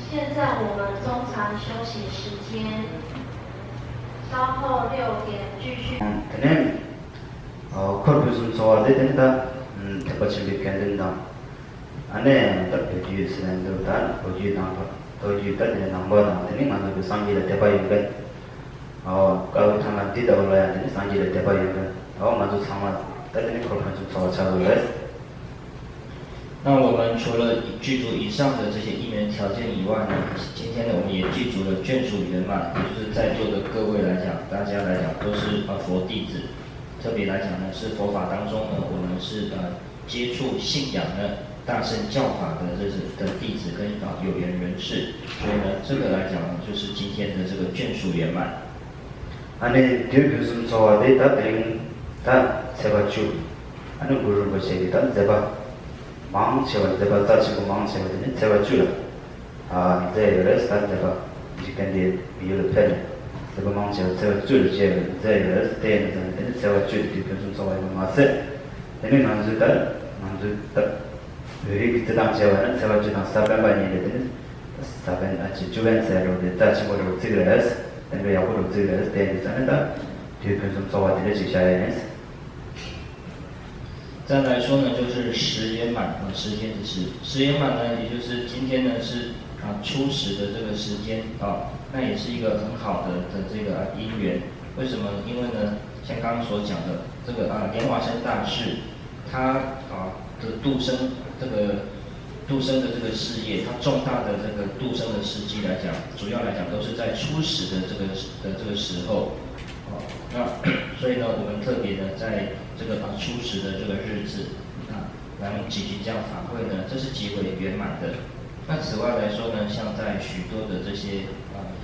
现在我们中场休息时间，稍后6点继续。되는 콜부슨 소화돼 된다. 대받침이 된다. 안에 딱 뒤에서는 다 거기 나가 거기 때문에 넘버나 되는 만도 상기를 대바이게 가고 타만 뒤다올라야 되는 상기를 대바이게 만도 상마 때문에 콜부슨 소화 차도래. 那我们除了具足以上的这些因缘条件以外呢，今天呢我们也具足了眷属圆满，也就是在座的各位来讲，大家来讲都是佛弟子，特别来讲呢是佛法当中呢，我们是接触信仰呢大乘教法的弟子跟有缘人士，所以呢这个来讲呢就是今天的这个眷属圆满。 안에 뒤에서 소화돼 다 되는 다 세바주 안에 구르는 것이 다 세바 망치와 제가 다치고 망치가 되는 제가 줄여 이제 레스트 제가 이제까지 비율을 펴내 제가 망치가 제가 줄여 이제 레스트 때는 제가 줄여 뒤편좀 써와요 맞세 되는 만주다 왜 그때 당시에는 제가 주나 사변반이 되는 사변 아치 주변세로 다치고로 찍으래서 근데 야구로 찍으래서 되는 뒤편좀 써와 되지 샤야네 再来说呢，就是十圆满时间的十圆满呢，也就是今天呢是初始的这个时间那也是一个很好的这个因缘。为什么？因为呢，像刚刚所讲的这个莲花生大士，他的度生的这个事业，他重大的这个度生的时机来讲，主要来讲都是在初始的这个时候。 那所以呢，我们特别呢，在这个初始的这个日子来举行这样法会呢，这是极为圆满的。那此外来说呢，像在许多的这些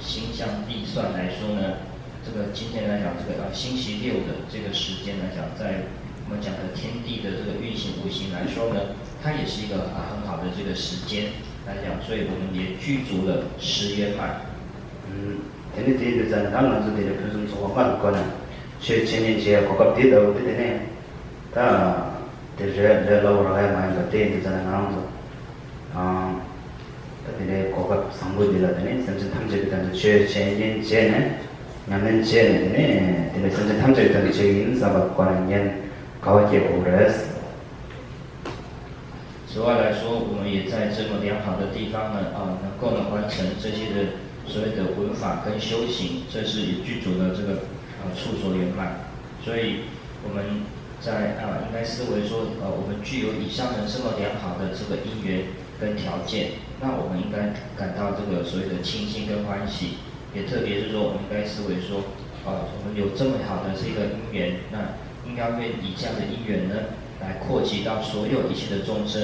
星象历算来说呢，这个今天来讲，这个星期6的这个时间来讲，在我们讲的天地的这个运行无形来说呢，它也是一个很好的这个时间来讲，所以我们也具足了十圆满。 되는 데에서 나는 저들의 표준 소화만 거는 최신의 제 고급지다 우리들네 다 대저로 해야 많이 같대 되잖아 나도 그들의 고급 상부들한테 선전 탐색이던 최신의 제는 냐면 제는 되는 선전 탐색이던 제인 사박과는 연 가와게 오래스 此外来说，我们也在这么良好的地方呢，能够完成这些的所谓的文法跟修行，这是也具足了这个处所圆满。所以我们在应该思维说，我们具有以上的这么良好的这个因缘跟条件，那我们应该感到这个所谓的庆幸跟欢喜，也特别是说，我们应该思维说，我们有这么好的这个因缘，那应该愿以这样的因缘呢，来扩及到所有一切的众生，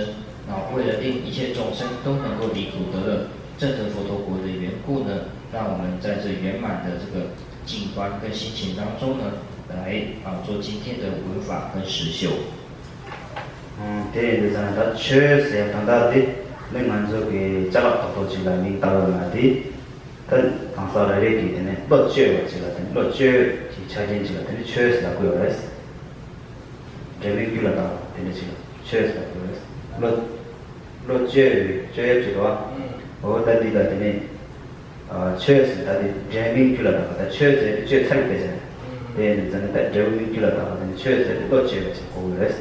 然后为了令一切众生都能够离苦得乐，证得佛陀国的缘故呢，让我们在这圆满的这个境观跟心情当中呢，来做今天的闻法跟实修。这就是他确实当他的那满足给加了好多几个领导人的，他当时来这里的呢，落脚几个的，落脚去拆迁几个的，确实那个是，这边去了到，这里去了，确实那个是，落脚这个话，我在这个的呢，确实他的这边去了到，他确实就拆不下，对，真的在这边去了到，确实落脚是好个是。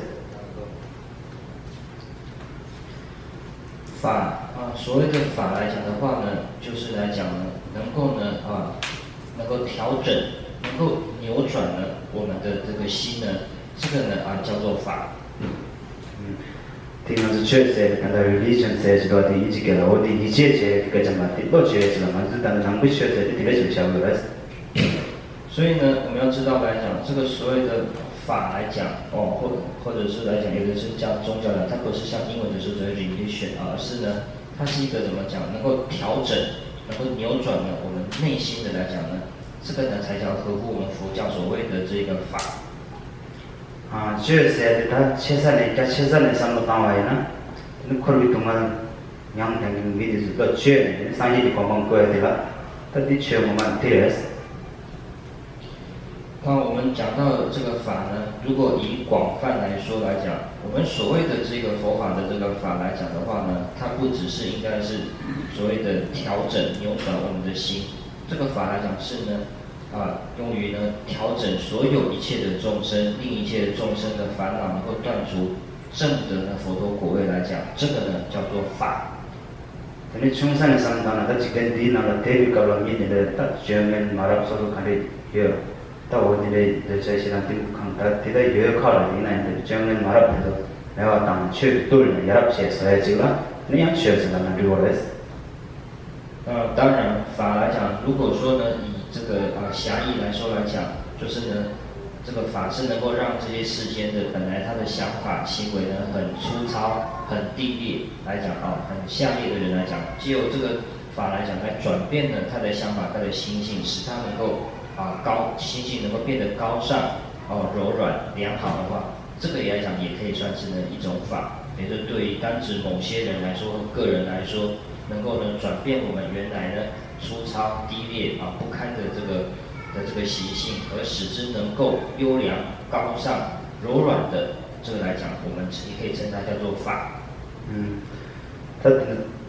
法所谓的法来讲的话呢，就是来讲呢，能够呢能够调整，能够扭转呢我们的这个心呢，这个呢叫做法。听到是确实，看到 religion 在这个一直给了我的一切这个什么的，落确实了嘛，是但是能不确实的这个就晓得了。所以呢，我们要知道来讲，这个所谓的法来讲，或者是来讲，有的是叫宗教的，它不是像英文的说的 religion，而是呢，它是一个怎么讲，能够调整，能够扭转呢我们内心的来讲呢，这个呢才叫合乎我们佛教所谓的这个法。确实他切山的，切山的什么单位呢？那考虑到嘛，阳台的位置是个缺，生意的光光过来的了，他的缺我们对的是。那我们讲到这个法呢，如果以广泛来说来讲，我们所谓的这个佛法的这个法来讲的话呢，它不只是应该是所谓的调整扭转我们的心，这个法来讲是呢用于呢调整所有一切的众生，令一切的众生的烦恼能够断除，证得呢佛陀果位来讲，这个呢叫做法。근데 충산의 상담은 다 지금 뒤나라 대비 가방이네 다 주면 말합서도 가리 요. 다 어디에 저시랑 팀국한다 뒤다 요 칼을 이나인데 주면 말합해도 내가 당 최돌 연합시에서 지금 그냥 쉬어서 나는 리워레스. 当然法来讲，如果说呢以这个狭义来说来讲，就是呢这个法是能够让这些世间的本来他的想法行为呢很粗糙、很低劣来讲很下劣的人来讲，藉由这个法来讲来转变呢他的想法、他的心性，使他能够心性能够变得高尚、柔软、良好的话，这个也来讲也可以算是呢一种法。也就对于单指某些人来说、个人来说，能够呢转变我们原来呢粗糙、低劣不堪的这个习性，而使之能够优良、高尚、柔软的，这个来讲，我们也可以称它叫做法。他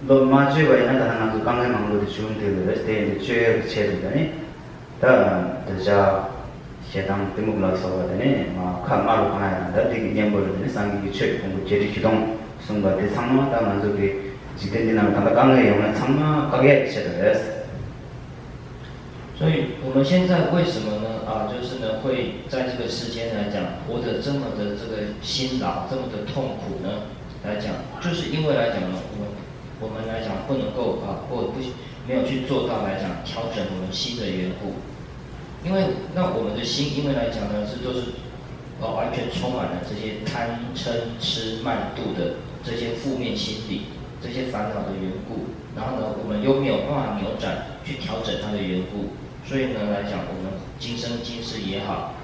罗马最为那个那个刚才忙碌的兄弟的，对的最切的呢，他这叫写当题目老说的呢，看马路看来，他这个年波的呢，上一个缺通过接力驱动，送到的上嘛，他们这个几天的那个他刚才用的上嘛，搞也写的是。所以我们现在为什么呢？就是呢会在这个世间来讲活得这么的这个辛劳，这么的痛苦呢？来讲，就是因为来讲呢，我们来讲不能够或没有去做到来讲调整我们心的缘故。因为那我们的心，因为来讲呢，都是完全充满了这些贪嗔痴慢妒的这些负面心理，这些烦恼的缘故。然后呢，我们又没有办法扭转去调整它的缘故，所以呢来讲，我们今生今世也好，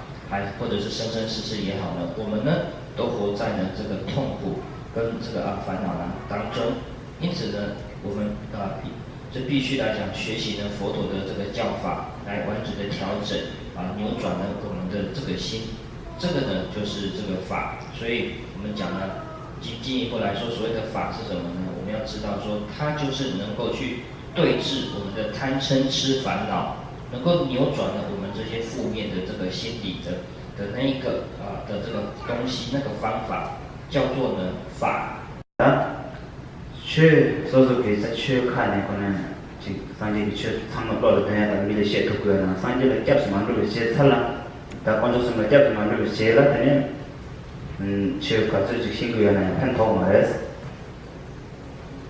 或者是生生世世也好呢，我们呢都活在呢这个痛苦跟这个烦恼当中。因此呢，我们这必须来讲学习呢佛陀的这个教法，来完整的调整扭转呢我们的这个心，这个呢就是这个法。所以我们讲呢进一步来说，所谓的法是什么呢？我们要知道说，它就是能够去对治我们的贪嗔痴烦恼，能够扭转了我们这些负面的这个心理的那一个的这个东西，那个方法叫做呢法。去所说给在去看呢，可能就上节去唱个歌的，等下他们的写图歌呢，上节的夹什么都写出来，但观众什么夹什么都写了，等下去搞自己辛苦原来很痛嘛的。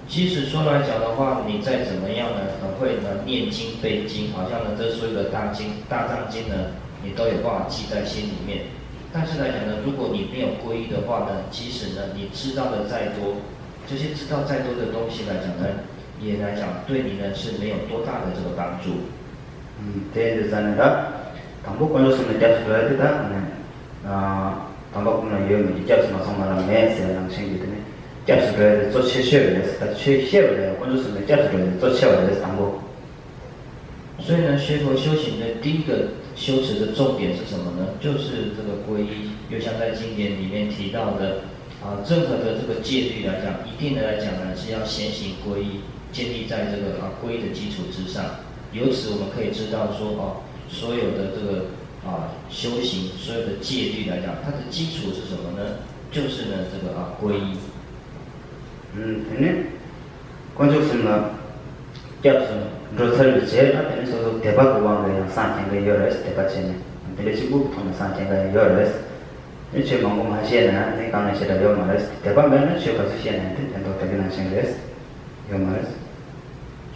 其实说来讲的话，你再怎么样呢，会呢念经背经，好像呢这所有的大藏经呢，你都有办法记在心里面。但是来讲呢，如果你没有皈依的话呢，即使呢你知道的再多，这些知道再多的东西来讲呢，也来讲对你呢是没有多大的这个帮助。这就是呢，当不关注什么接触来的当不可能有没接触嘛，从那没事能生的呢，接触来的做切学的是，切的关注什么接触来的做切的是当不。所以呢，学佛修行的第一个修持的重点是什么呢？就是这个皈依。就像在经典里面提到的，任何的这个戒律来讲，一定的来讲呢，是要先行皈依，建立在这个皈依的基础之上。由此我们可以知道说，所有的这个修行，所有的戒律来讲，它的基础是什么呢？就是呢这个皈依。关注什么？接触로서를 제일 앞에는 서로 대박 구왕을 산행을 열어서 대박체네. 근데 지금 보통 산행을 열어서 이제 뭔가 하시는 내 강에 제가 열어서 대박면은 제가 하시는 된다고 되는 생각을 열어서.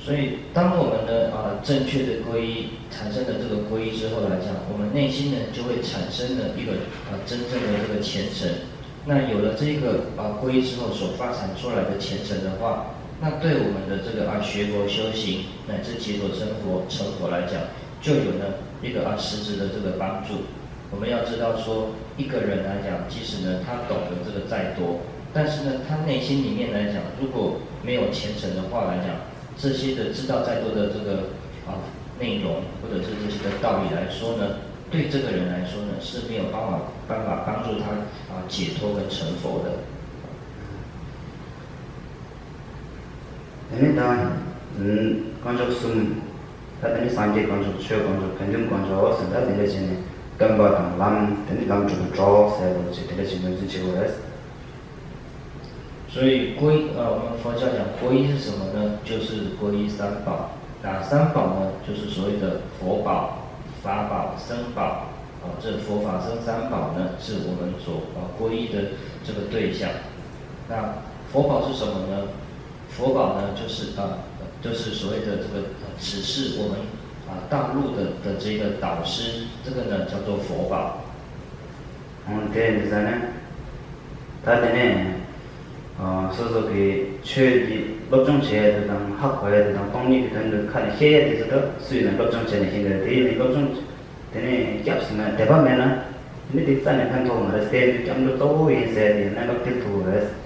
所以，当我们的正确的皈依产生了这个皈依之后来讲，我们内心呢就会产生了一个真正的这个虔诚。那有了这个皈依之后所发展出来的虔诚的话，那对我们的这个学佛修行乃至解脱成佛来讲，就有呢一个实质的这个帮助。我们要知道说，一个人来讲，即使呢他懂得这个再多，但是呢他内心里面来讲，如果没有虔诚的话来讲，这些的知道再多的这个内容或者是这些的道理来说呢，对这个人来说呢是没有办法帮助他解脱跟成佛的。일단 건조 숨 다들 산지 건조 최 건조 pendum 건조 선다 되려지네 gamba당 람等람 주고 저 세로 되려지는 지지고레스 所以我们佛教讲皈依是什么呢？就是皈依三宝。哪三宝呢？就是所谓的佛宝、法宝、僧宝。这佛法僧三宝呢，是我们所皈依的这个对象。那佛宝是什么呢？佛宝呢，就是所谓的这个指示我们道路的这个导师，这个呢叫做佛宝。对，就是呢，他的呢，所그 최디 법정제에 대한 학과에 대한 독립이 된 칸에 해야 돼서도 수요는 법정제에 힘을 대는 법정 되네 잡으면 대박면은 근데 뒷산에 한 통을 했을 때 좀더 또 인쇄해야 되는 것들 도를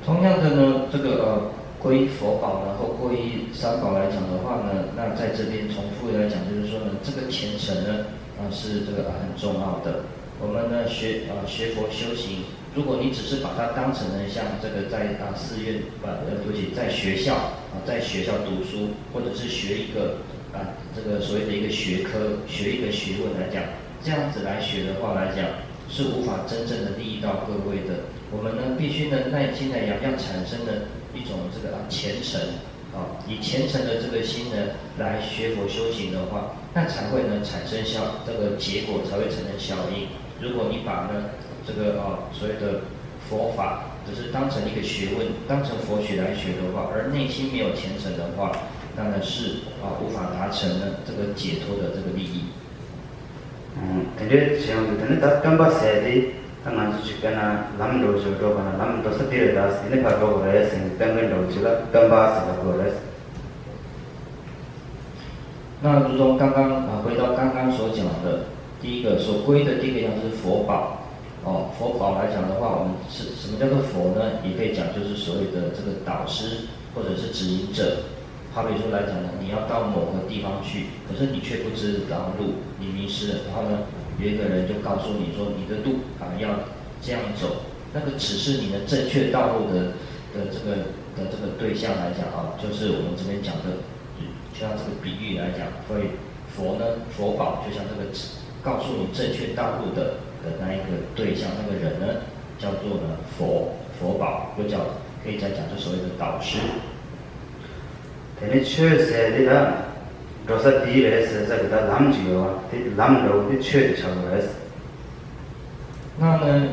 同样的呢，这个皈依佛宝呢，或皈依三宝来讲的话呢，那在这边重复来讲，就是说呢，这个虔诚呢，是这个很重要的。我们呢学佛修行，如果你只是把它当成呢像这个在寺院对不起，在学校读书，或者是学一个这个所谓的一个学科，学一个学问来讲，这样子来学的话来讲，是无法真正的利益到各位的。我们呢必须呢耐心的要产生的一种这个虔诚以虔诚的这个心呢来学佛修行的话，那才会呢产生这个结果才会产生效应。如果你把呢这个所谓的佛法只是当成一个学问，当成佛学来学的话，而内心没有虔诚的话，那呢是无法达成呢这个解脱的这个利益。근데 지금부터는 다 깜빡해야지. 당한 주식이나 남도저도거나 남도 스피르다 스네파로 그래서 깜빡도지가 깜빡해서 그래서 那如同刚刚回到刚刚所讲的，第一个所归的第一个样是佛宝。佛宝来讲的话，我们是什么叫做佛呢？也可以讲就是所谓的这个导师或者是指引者。好比说来讲呢，你要到某个地方去，可是你却不知道路，你迷失了，然后呢，有一个人就告诉你说你的路要这样走，那个指示你的正确道路的这个对象来讲就是我们这边讲的，就像这个比喻来讲，所以佛呢，佛宝就像这个告诉你正确道路的那一个对象，那个人呢，叫做呢佛宝，又可以再讲就所谓的导师。근데 최세리가 로사 디레스 자기가 남지요. 남로도 최대 차고레스. 那呢，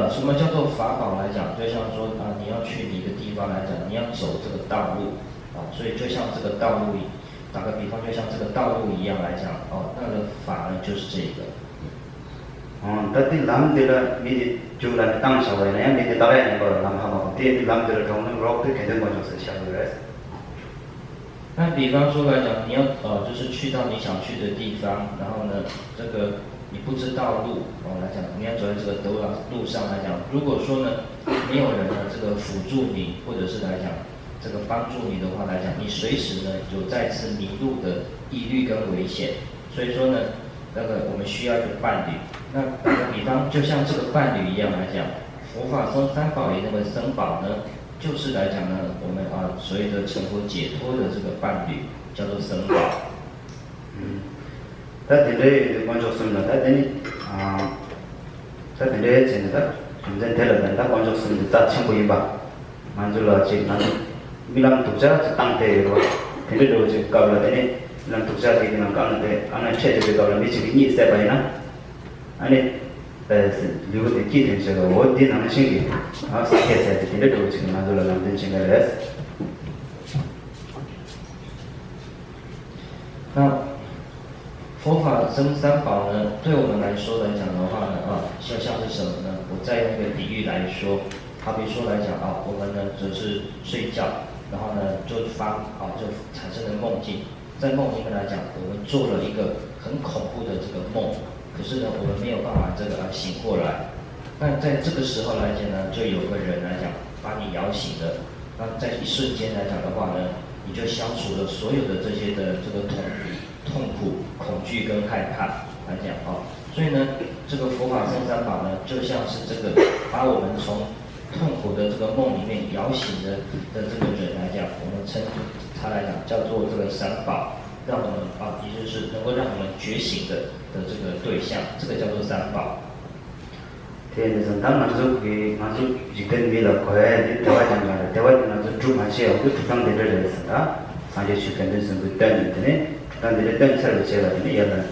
什么叫做法宝来讲？就像说你要去一个地方来讲，你要走这个道路所以就像这个道路打个比方，就像这个道路一样来讲那个法呢就是这个。tadi lam dila midi julan tang shawai na midi dalai na bor lam hama ti lam dila rong nang rock te kende mo jose shawai. 那比方说来讲，你要就是去到你想去的地方，然后呢，这个你不知道路来讲，你要走在这个路上来讲，如果说呢没有人呢这个辅助你，或者是来讲这个帮助你的话来讲，你随时呢有再次迷路的疑虑跟危险。所以说呢，那个我们需要一个伴侣。那打个比方，就像这个伴侣一样来讲，佛法僧三宝里那个僧宝呢，就是来讲呢，我们所谓的成佛解脱的这个伴侣，叫做僧宝。tadi konjok sumna tadi tadi chen da jumzen tela da konjok sumna ta chimbo yimba manjula chi nan bilam tukja tang te ro tende do chi kabla tene bilam tukja te nan kan te ana che de kabla mi chi ni se bai na ane liu de ki ten che go wo di nan shin gi sa ke se tende do chi manjula nan den chin ga res. 那佛法僧三宝呢，对我们来说来讲的话呢，像是什么呢？我再用一个比喻来说，好比说来讲我们呢只是睡觉，然后呢就产生了梦境，在梦里面来讲，我们做了一个很恐怖的这个梦，可是呢我们没有办法这个醒过来。那在这个时候来讲呢，就有个人来讲把你摇醒了，那在一瞬间来讲的话呢，你就消除了所有的这些的这个痛苦、恐惧跟害怕来讲所以呢，这个佛法僧三宝呢，就像是这个把我们从痛苦的这个梦里面摇醒的这个人来讲，我们称他来讲叫做这个三宝，让我们也就是能够让我们觉醒的这个对象，这个叫做三宝。天是当然就给那就一根米了，快的台湾讲的，台湾那就煮嘛些，我就煮上的这人是的，上去去跟着是不等的呢，当的等出来些了的也了，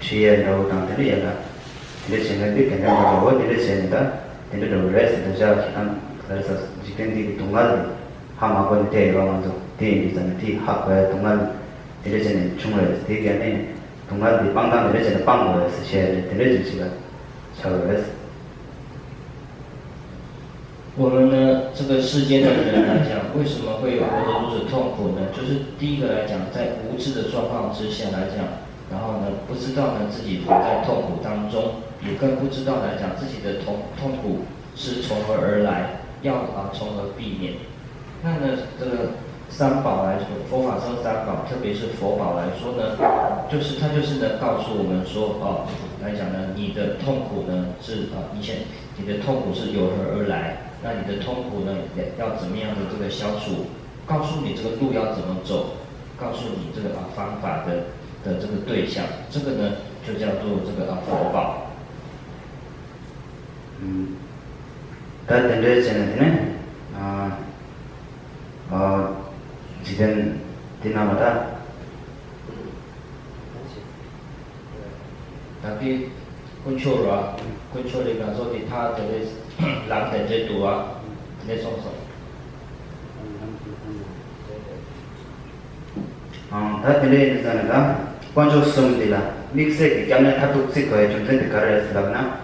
吃也然后当的也了，的现在的跟着我的现在的都人是的叫看，但是一根的东岸的，哈马关的台湾嘛就，电的真的的哈关东岸的现在出来的这个呢，东岸的帮当的现在帮我是些的就是个，晓得是。我们呢，这个世间的人来讲，为什么会活得如此痛苦呢？就是第一个来讲，在无知的状况之下来讲，然后呢，不知道呢自己活在痛苦当中，也更不知道来讲自己的痛苦是从何而来，要从何避免。那呢，这个三宝来说，佛法僧三宝，特别是佛宝来说呢，它就是呢告诉我们说来讲呢，你的痛苦呢是你的痛苦是由何而来。那你的痛苦呢，要怎么样的这个消除？告诉你这个路要怎么走，告诉你这个方法的这个对象，这个呢就叫做这个佛宝。다 된대 전에는 지금 디나마다 tapi muncul di kaso di ta dari lang dan tua ne song song. 다 된대 전에가 관조 숨디라 믹스에 그냥 타도 찍어야 좀 된대 가르스라나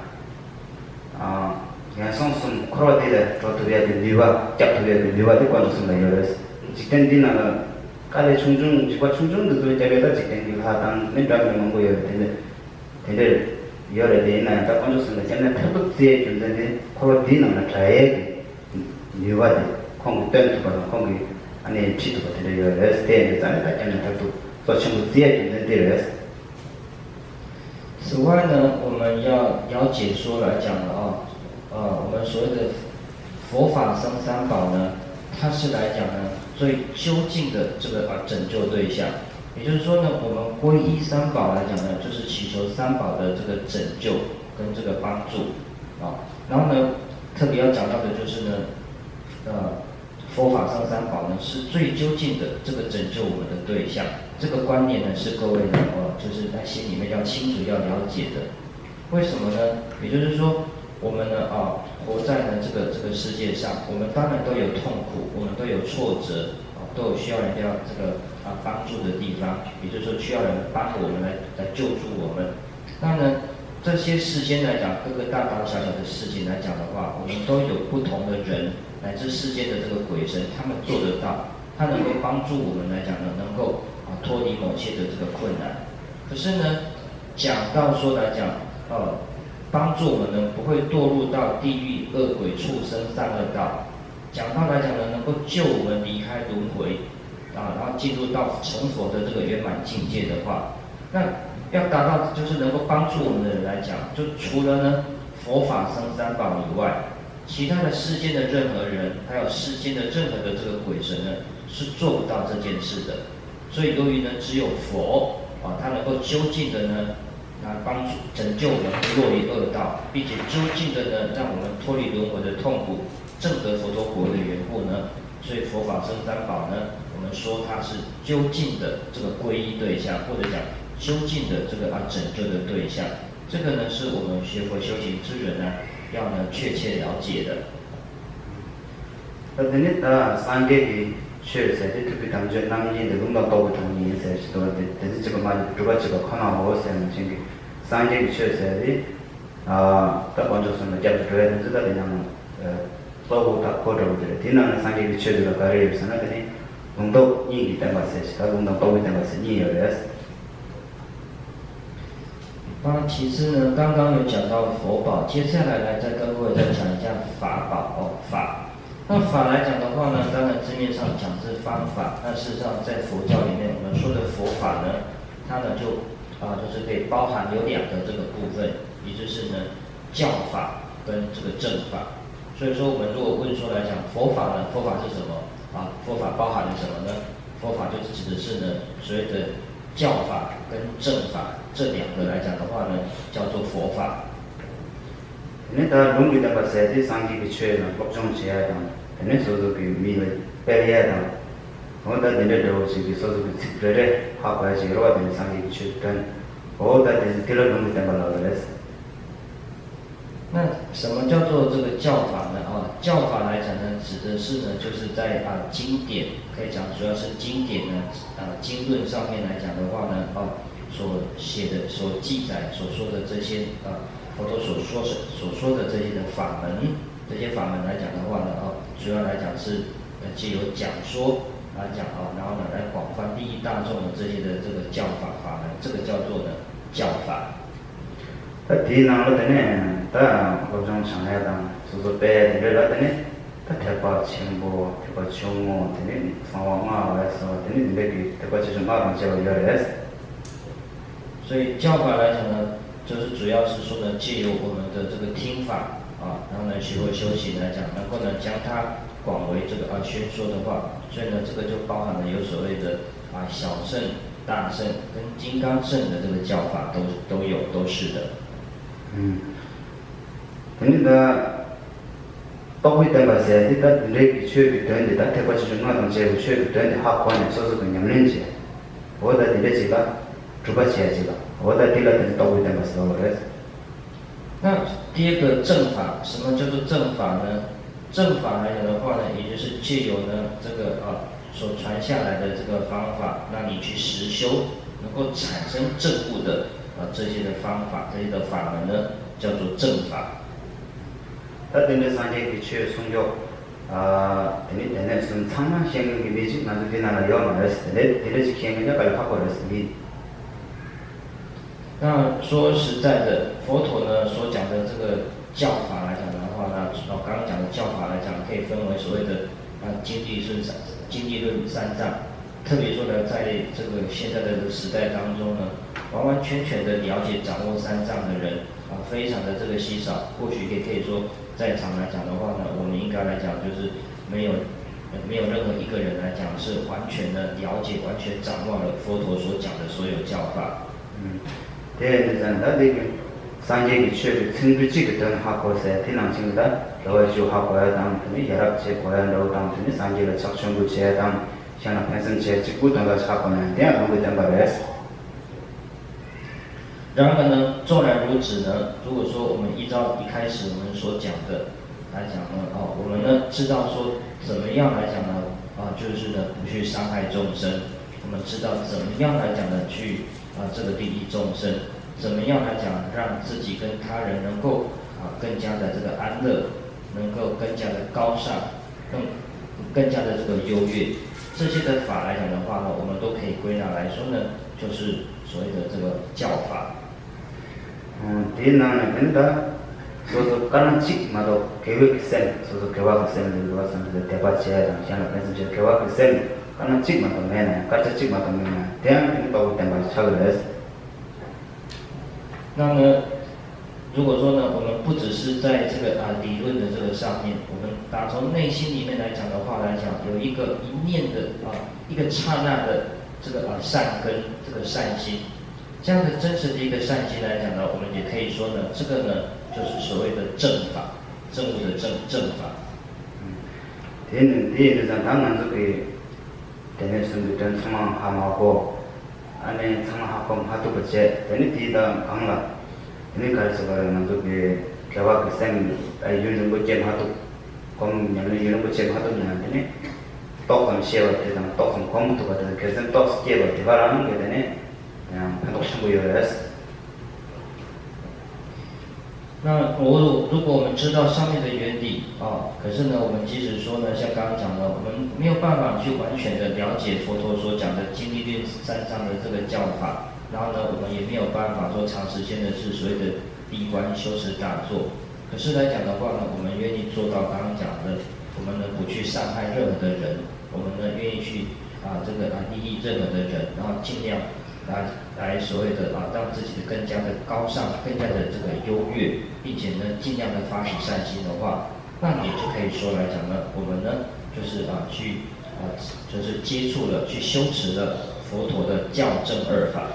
그냥 송숨 코로디데 저도야 리와 잡도야 리와데 관조 숨다 요레스 직전 디나가 까레 충중 지과 충중도 되게다 직전 디 하단 맨다면 뭔고요 근데 열에 되나 딱 관조스는 전에 타도지에 준다는 코로디는 자에 리와데 콩고 땡도 콩고 아니 치도 같은 요레스 때에 전에 딱 전에 타도 소충지에 준다는 此外呢，我们要解说来讲的我们所谓的佛法僧三宝呢，它是来讲呢最究竟的这个拯救对象。也就是说呢，我们皈依三宝来讲呢，就是祈求三宝的这个拯救跟这个帮助然后呢，特别要讲到的就是呢，佛法僧三宝呢是最究竟的这个拯救我们的对象。这个观念呢是各位呢就是在心里面要清楚要了解的。为什么呢？也就是说，我们呢活在呢这个世界上，我们当然都有痛苦，我们都有挫折，都有需要人家这个帮助的地方，也就是说需要人帮我们来救助我们。那呢这些世间来讲，各个大大小小的事情来讲的话，我们都有不同的人，乃至世间的这个鬼神，他们做得到，他能够帮助我们来讲呢，能够脱离某些的这个困难。可是呢，讲到说来讲，帮助我们呢不会堕入到地狱、恶鬼、畜生、善恶道。讲到来讲呢，能够救我们离开轮回，然后进入到成佛的这个圆满境界的话，那要达到就是能够帮助我们的人来讲，就除了呢佛法僧三宝以外，其他的世间的任何人，还有世间的任何的这个鬼神呢，是做不到这件事的。所以由于呢只有佛他能够究竟的呢帮助拯救我们不落于恶道，并且究竟的呢让我们脱离轮回的痛苦，证得佛陀果位的缘故呢，所以佛法僧三宝呢，我们说它是究竟的这个皈依对象，或者讲究竟的这个拯救的对象。这个呢是我们学佛修行之人呢要呢确切了解的。确实，这特别当中，남인들운동도동의인사시도但是这个嘛，如果这个可能我想这个商业确实的다 먼저 선을 잡으려 했는데 그냥 서고 다 거절을 뒤는 상계 위치를 가려서는 그냥 운동 이기 때문에 다 운동 도움이 때문에 이해를 其次呢，刚刚有讲到佛宝，接下来再跟各位再讲一下法宝法。那法来讲的话呢，当然字面上讲是方法，那事实上在佛教里面，我们说的佛法呢，它呢就是可以包含有两个这个部分，也就是呢教法跟这个正法。所以说我们如果问说来讲佛法呢，佛法是什么佛法包含了什么呢？佛法就指的是呢所谓的教法跟正法这两个来讲的话呢，叫做佛法。那龙里的把设计上去缺了，各种些的，那时候给米为白叶的，我在那里头是给说是给吃的，好快些，我在上去缺的，我在那第二龙里的把老的。那什么叫做这个教法呢？教法来讲呢，指的是呢，就是在经典，可以讲主要是经典呢，经论上面来讲的话呢，所写的、所记载、所说的这些佛陀所说的这些的法门，这些法门来讲的话呢，主要来讲是藉由讲说来讲然后呢来广泛利益大众的这些的这个教法法门，这个叫做呢教法。第二个呢，各种上海的，就是白的了的呢，特别清波、特别穷哦，的呢，上网来说，的呢，那个特别就是马上就要来。所以教法来讲呢，就是主要是说呢，借由我们的这个听法然后呢学会修行来讲，能够呢将它广为这个宣说的话，所以呢这个就包含了有所谓的小乘、大乘跟金刚乘的这个教法都有，都是的。그러니까 또 있던 것에 일단 내기 취업이 되는데 다 대과시 중간에 제일 취업이 되는데 학원에 써서 그냥 렌지 어디다 내지가 주바치야지가 어디다 딜라든 또 있던 것을 그래서 那第二个正法，什么叫做正法呢？正法来讲的话呢，也就是借由呢这个所传下来的这个方法，让你去实修，能够产生正悟的这些的方法，这些的法门呢，叫做正法。다들 산재 기초의 성적 되는 순 상만 시행이 매직 나도 되나요 말했을 때 내려지 기행이냐 갈파고 그랬으니 那说实在的，佛陀呢所讲的这个教法来讲的话呢，刚刚讲的教法来讲，可以分为所谓的经济论三藏。特别说呢，在这个现在的时代当中呢，完完全全的了解掌握三藏的人非常的这个稀少。或许也可以说，在场来讲的话呢，我们应该来讲就是没有任何一个人来讲是完全的了解、完全掌握了佛陀所讲的所有教法。네, 나도 산재기 취업이 승부지거든 하고서 대남친구다 러주 하고야 당분이 여락제 고야로 당분이 산재를 작성부 제당像pension 节职工等个查考呢，第二个会等个来。然而呢，纵然如此呢，如果说我们依照一开始我们所讲的来讲呢，我们呢知道说怎么样来讲呢，就是呢不去伤害众生，我们知道怎么样来讲呢去这个利益众生，怎么样来讲让自己跟他人能够更加的这个安乐，能够更加的高尚，更加的这个优越，这些的法来讲的话呢，我们都可以归纳来说呢，就是所谓的这个教法。第一呢，跟他说说刚刚起嘛都给会生，说说给我个生的，我什么的台北街上，像那边是给我个生，刚刚起嘛都没呢，刚才起嘛都没呢，这样你把我台北差个来。那么，如果说呢，我们不只是在这个理论的这个上面，我们打从内心里面来讲的话来讲，有一个一念的一个刹那的这个善根，这个善心，这样的真实的一个善心来讲呢，我们也可以说呢，这个呢就是所谓的正法，正悟的正法。第一就是当然这个，等于是跟什么蛤蟆锅。안에 상하kom hatu bache teni tida kangla teni karisa bara nandu ke kewa kisem yunung bache hatu kom nyamne yunung bache hatu nyan teni tokam shewa tedang tokam kom tu kata kesem tok skewa tibaran ke teni yang pantok shimbu yores。那如果我们知道上面的原理可是呢，我们即使说呢，像刚刚讲的，我们没有办法去完全的了解佛陀所讲的经历论三章的这个教法，然后呢，我们也没有办法说长时间的是所谓的闭关修持打坐。可是来讲的话呢，我们愿意做到刚刚讲的，我们呢不去伤害任何的人，我们呢愿意去这个利益任何的人，然后尽量来所谓的让自己更加的高尚，更加的这个优越，并且呢尽量的发起善心的话，那也就可以说来讲呢，我们呢就是就是接触了，去修持了佛陀的教正二法。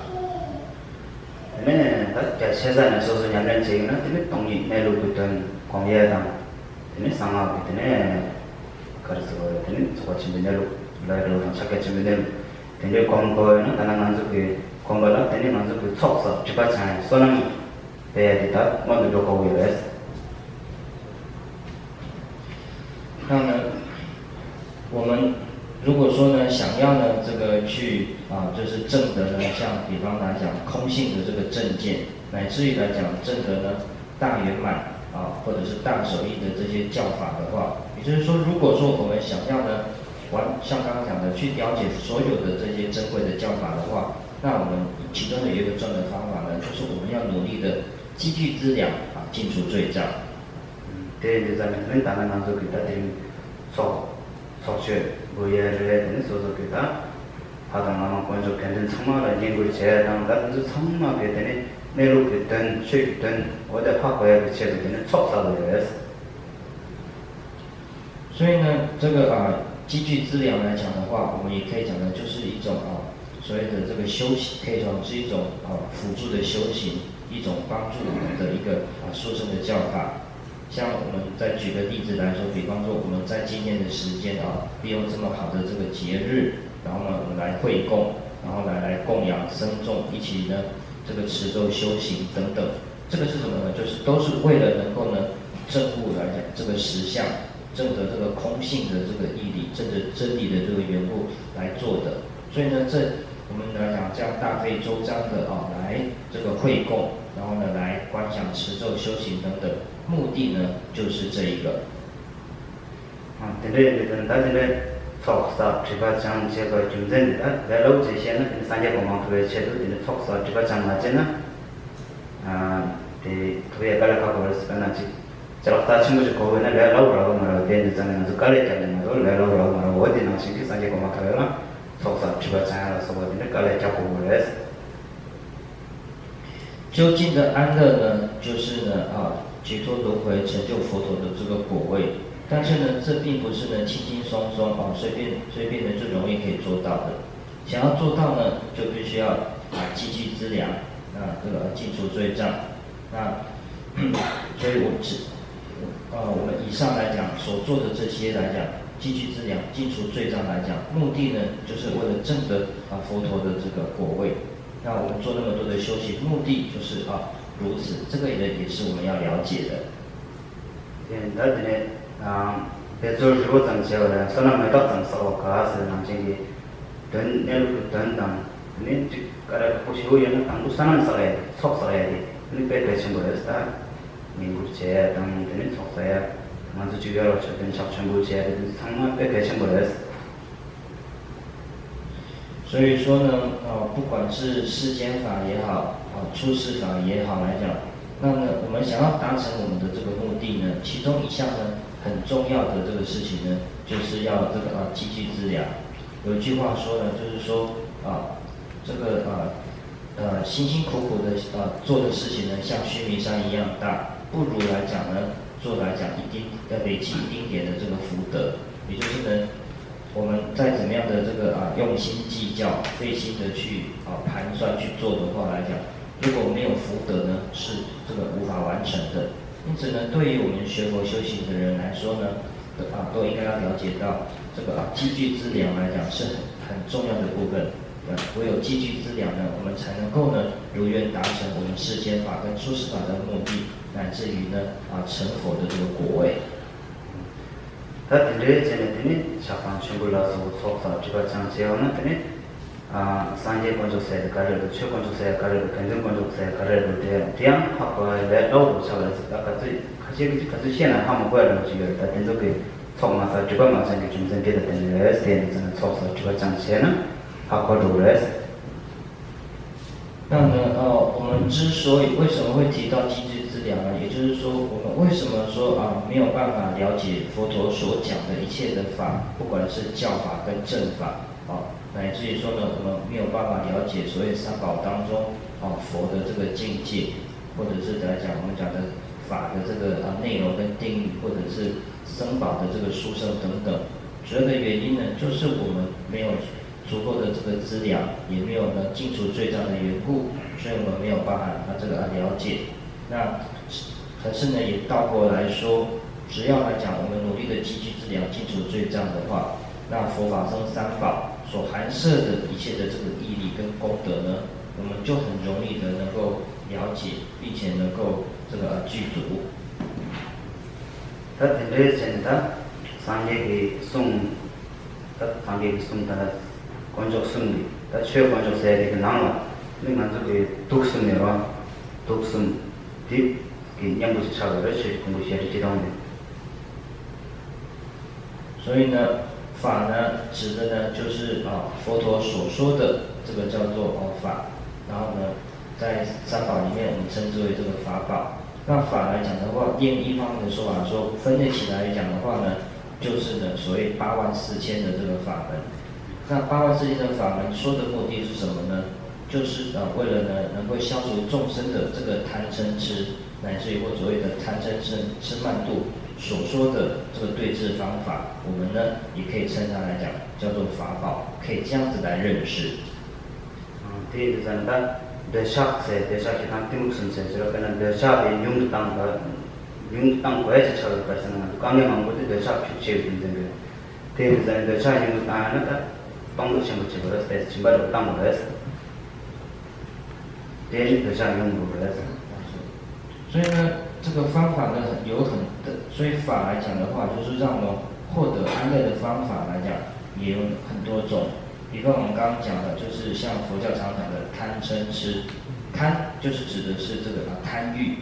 呢，他在现在呢，说是人人这个呢，这个东西内陆部分工业上，这个上海这个可是说，这个做起来内陆来路上查个起来内陆，这个广播呢，当然俺这个广播了，这个俺这个操作就把钱说能别的他我们就搞回来。那么我们如果说呢，想要呢这个去就是证得呢，像比方来讲空性的这个正见，乃至于来讲证得呢大圆满或者是大手印的这些教法的话，也就是说，如果说我们想要呢像刚刚讲的去了解所有的这些珍贵的教法的话，那我们其中的有一个重要的方法呢，就是我们要努力的积聚资粮尽除罪障。对，就咱们当然就给他定造学，我也是那时候给他，他当然工作肯定充满了因为这当然是充满给他呢，内陆给等水等，我在怕过来给切的给那炒啥的也是。所以呢，这个积聚资粮来讲的话，我们也可以讲的就是一种所谓的这个修行，可以说是一种辅助的修行，一种帮助我们的一个殊胜的教法。像我们再举个例子来说，比方说我们在今天的时间利用这么好的这个节日，然后呢我们来会供，然后来供养僧众，一起呢这个持咒修行等等，这个是什么呢？就是都是为了能够呢证悟来讲这个实相，证得这个空性的这个义理，证得真理的这个缘故来做的。所以呢，我们来讲这样大费周章的来这个会供，然后呢来观想持咒修行等等，目的呢就是这一个。现在大家呢，操作这个讲这个竞争的，在老这些呢，三家公司特别切入的操作这个讲哪些呢？特别搞了搞过是跟那去，这个大清楚就搞呢，来老老嘛，电子站呢就搞了讲的嘛，都来老老嘛，我的那些个三家公司特别啦，操作这个讲了什么的，搞了讲过来。究竟的安乐呢，就是呢解脱轮回，成就佛陀的这个果位。但是呢，这并不是呢轻轻松松随便的就容易可以做到的。想要做到呢，就必须要积聚资粮，这个尽除罪障。所以我们以上来讲所做的这些来讲，积聚资粮、尽除罪障来讲，目的呢，就是为了证得佛陀的这个果位。那我们做那么多的修行，目的就是如此，这个也是我们要了解的。배줄 주고 장세어라 선함에 더 장서고 가서 남진이 던 내로 던당 네 가라 보시고는 당도 산안서에 속서에 네 배배신 거였다 민국제 당되는 속서에 먼저 주요로 저든 작전부제 상만 배배신 거였어 所以说呢，不管是世间法也好，出世法也好来讲，那么我们想要达成我们的这个目的呢，其中一项呢，很重要的这个事情呢，就是要这个积聚资粮。有一句话说呢，就是说这个辛辛苦苦的做的事情呢，像须弥山一样大，不如来讲呢，做来讲一定要累积一丁点的这个福德，也就是呢。我们再怎么样的这个用心计较、费心的去盘算去做的话来讲，如果没有福德呢，是这个无法完成的。因此呢，对于我们学佛修行的人来说呢，都应该要了解到这个积聚资粮来讲是很重要的部分。唯有积聚资粮呢，我们才能够呢如愿达成我们世间法跟出世法的目的，乃至于呢成佛的这个果位。다들 전에는 자판 친구라서 속사 지가 장세어는 때문에 산제 건조세 가르도 최건조세 가르도 변경 건조세 가르도 대양 학과에 레오도 차가서 같이 시행을 하면 거야라고 지금 다 된적이 속마서 지가 마찬가지 좀 생기다 때문에 세는 속사 지가 장세는 학과도 그래서 那呢，我们之所以为什么会提到积聚资粮呢？也就是说，我们为什么说没有办法了解佛陀所讲的一切的法，不管是教法跟正法乃至于说呢，我们没有办法了解所谓三宝当中佛的这个境界，或者是来讲我们讲的法的这个内容跟定义，或者是僧宝的这个殊胜等等，主要的原因呢，就是我们没有足够的这个资粮，也没有呢净除罪障的缘故，所以我们没有办法这个了解。那可是呢，也倒过来说，只要来讲我们努力的积聚资粮，净除罪障的话，那佛法僧三宝所含摄的一切的这个义理跟功德呢，我们就很容易的能够了解，并且能够这个具足。他这里讲的三业送，他三业送的。건적 승리, 다 최고 건적 세력이 나와. 근데 먼저 그 독승이라 독승 뒷 양부시 차가를 실 공부 시작이 지도하는데. 所以呢，法呢指的呢就是佛陀所说的这个叫做法，然后呢在三宝里面我们称之为这个法宝。那法来讲的话，另一方面的说法说分类起来讲的话呢，就是呢所谓84000的这个法门。那84000的法门说的目的是什么呢？就是为了呢能够消除众生的这个贪嗔痴，乃至于或所谓的贪嗔痴慢度所说的这个对治方法，我们呢也可以称它来讲叫做法宝，可以这样子来认识。第一个是呢，대샤기 한티묵순세 저렇게는 대샤의 융땅 거에서 차를 발생하는 강경한 것도 대샤 규칙이 된다고요. 대비자는 대샤 융땅은帮助全部结果的是清白的当我的是，这是得下用我的是。所以呢，这个方法呢所以法来讲的话，就是让我们获得安乐的方法来讲，也有很多种。比方我们刚刚讲的，就是像佛教常讲的贪嗔痴，贪就是指的是这个贪欲。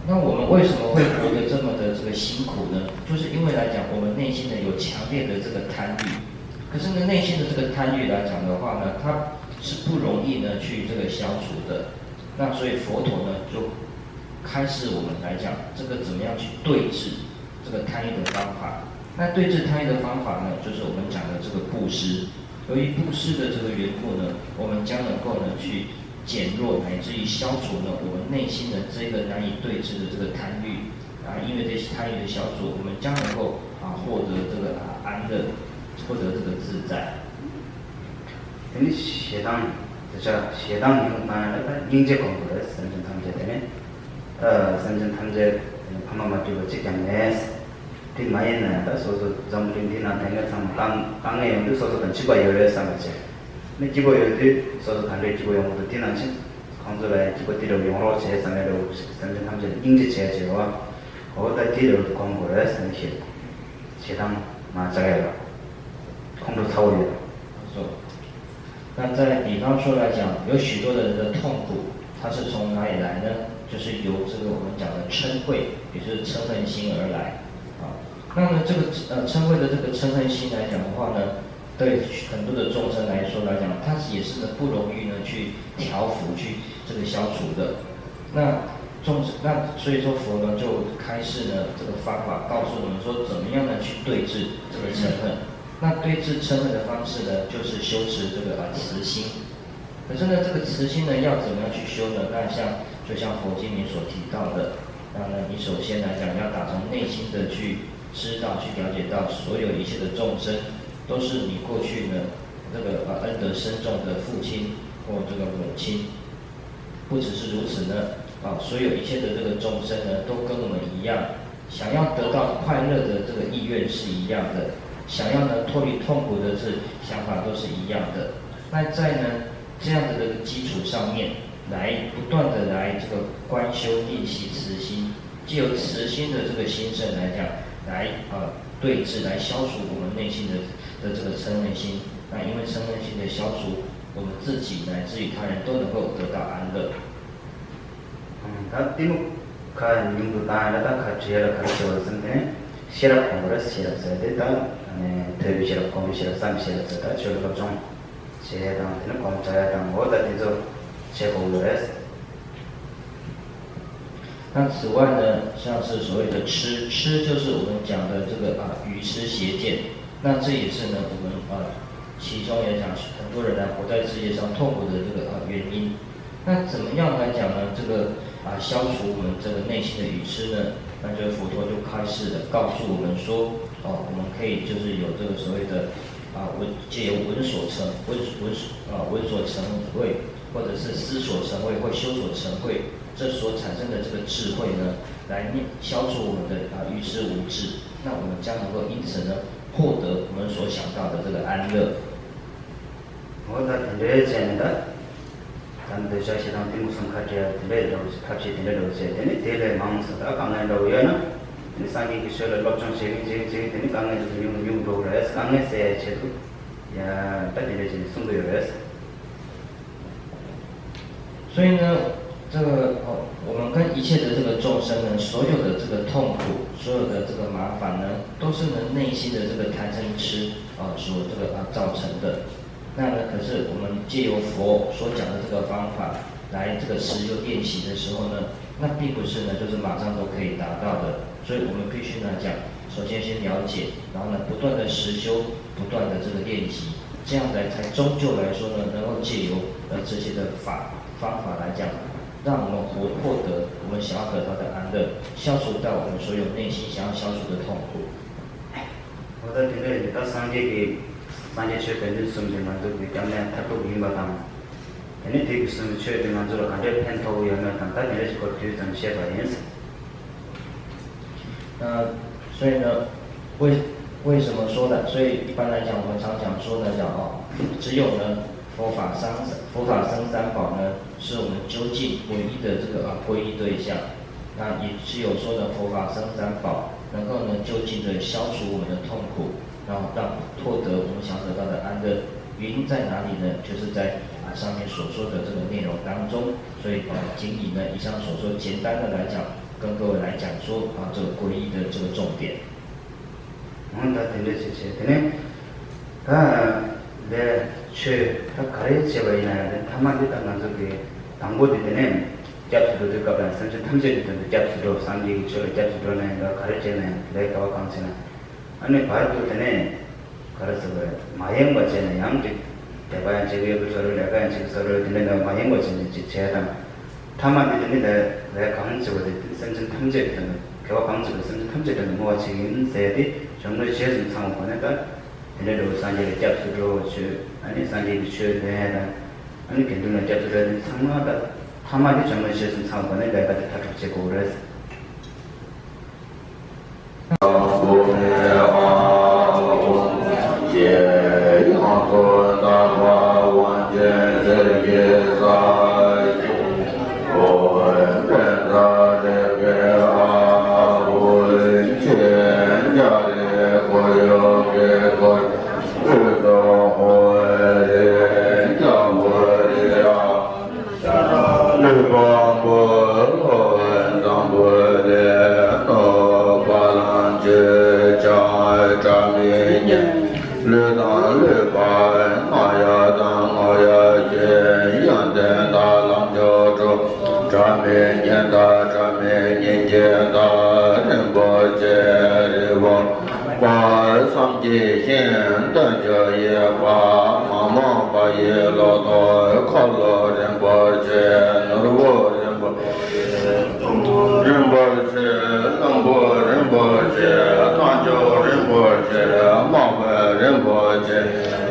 那我们为什么会活得这么的这个辛苦呢？就是因为来讲，我们内心呢有强烈的这个贪欲。可是呢，内心的这个贪欲来讲的话呢，它是不容易呢去这个消除的。那所以佛陀呢就开示我们来讲，这个怎么样去对治这个贪欲的方法。那对治贪欲的方法呢，就是我们讲的这个布施。由于布施的这个缘故呢，我们将能够呢去减弱乃至于消除呢我们内心的这个难以对治的这个贪欲因为这些贪欲的消除，我们将能够获得这个安乐。获得这个自在。근데 시당, 자 시당 이거는 인재 공부를 선전 탐재 때문에 선전 탐재 방법만 두고 직장내에서 그 마이는 소소 점림이나 내가 참 땅에 연구 소소는 집어 열려서 말이지. 네 지고 여기 서서 간대 지고 영어도 되는지 강조를 지고 뒤로 영어로 제상으로 선전 탐지 인지 제제와 어디 뒤로 공부를 선시 제당 맞아요. 공부 사오요. 那在比方说来讲，有许多的人的痛苦，它是从哪里来呢？就是由这个我们讲的嗔恚，也就是嗔恨心而来。啊，那么这个嗔恚的这个嗔恨心来讲的话呢，对很多的众生来说来讲，它也是呢不容易呢去调伏、去这个消除的。那所以说佛呢就开示呢这个方法，告诉我们说怎么样呢去对治这个嗔恨。那对治嗔恨的方式呢，就是修持这个慈心。可是呢，这个慈心呢，要怎么样去修呢？那就像佛经里所提到的，那呢，你首先来讲要打从内心的去知道、去了解到，所有一切的众生都是你过去呢这个恩德深重的父亲或这个母亲。不只是如此呢，所有一切的这个众生呢，都跟我们一样，想要得到快乐的这个意愿是一样的。想要呢脱离痛苦的这想法都是一样的。那在呢这样的这个基础上面，来不断的来这个观修练习慈心，藉由慈心的这个心盛来讲，来对治，来消除我们内心的这个嗔恨心。那因为嗔恨心的消除，我们自己乃至于他人都能够得到安乐。kan yung ta na ta ka jela ka jela sante shira kongora shira sate ta tebi shira kong shira sam shira sate cholo ka jong che dang tene kong cha dang mo da tizo che kongores。那此外呢，像是所谓的吃就是我们讲的这个愚痴邪见。那这也是呢我们其中也讲很多人呢活在世界上痛苦的这个原因。那怎么样来讲呢？这个消除我们这个内心的愚痴呢？那就佛陀就开示的告诉我们说，我们可以就是有这个所谓的借由闻所成慧，或者是思所成慧，或修所成慧，这所产生的这个智慧呢，来消除我们的愚痴无智。那我们将能够因此呢获得我们所想到的这个安乐。dan desa sidang timu sangkhaja tele dos khapchi tele dos tele tele mang sada kangai do yana ni sangi kisela lobchang segi je tele kangai do yung do res kangai se chetu ya ta tele je sungdo res。所以呢，这个我们跟一切的这个众生呢，所有的这个痛苦，所有的这个麻烦呢，都是呢内心的这个贪嗔痴所这个造成的。那呢，可是我们借由佛所讲的这个方法来这个持修练习的时候呢，那并不是呢就是马上都可以达到的。所以我们必须呢讲，首先先了解，然后呢不断的实修，不断的这个练习，这样来才终究来说呢，能够借由这些的方法来讲，让我们获得我们想要得到的安乐，消除掉我们所有内心想要消除的痛苦。我在这里到上节给。Sanje chhe tene sumje manzo bi tamne thatu bi batam tene te sumje chhe tene manzo lo kande pen tho ya na tan ta tene ko tu tan she ba yes。所以呢，为什么说呢？所以一般来讲，我们常讲说呢，只有呢佛法僧三宝呢，是我们究竟唯一的这个皈依对象。那也只有说呢，佛法僧三宝能够呢究竟的消除我们的痛苦。然后获得我们想得到的安乐，原因在哪里呢？就是在上面所说的这个内容当中。所以仅以呢以上所说简单的来讲，跟各位来讲说这个皈依的这个重点。da tene che tene le che ta kare che ba ina ta ma de ta manzo ke tango de tene jap do de ka ban san che thamje de jap do san ji che jap do ne ga kare che ne le ka wa kang che na ane bharatu tene karasaba mayang bachene yamti debayan chege busaro lagayan chege saro tene na mayang bachene chechayam tamani tene da kang chego de sanjin thamje tene kewa kang chego sanjin thamje tene mo chege seyati 정말 제일 상황 보내다 얘네도 산지를 잡수로 아니 산지를 쳐내다 아니 괜찮은 잡수를 상마다 타마디 정말 제일 상황 보내 내가 다 적재고 그래서 예,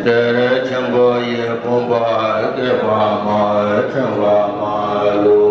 Tere chenpo ye pompa ke pa ma chenwa ma lu